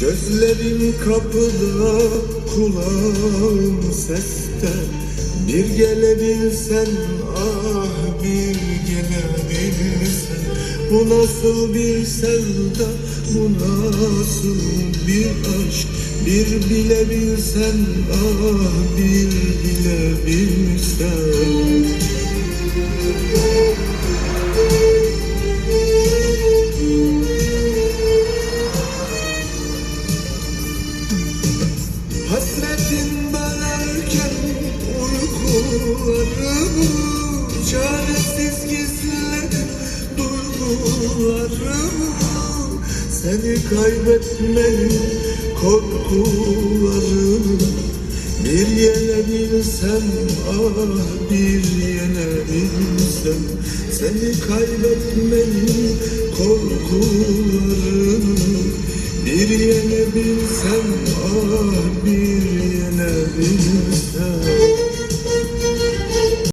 Gözlerim kapıda, kulağım seste. Bir gelebilsen, ah bir gelebilsen. Bu nasıl bir sevda, bu nasıl bir aşk. Bir bilebilsen, ah bir bilebilsen. Hasretin bölerken uykularımı, çaresiz gizledim duygularımı. Seni kaybetmenin korkularını bir yenebilsem, ah bir yenebilsem. Seni kaybetmenin korkularını bir yenebilsem, ah bir yenebilsem.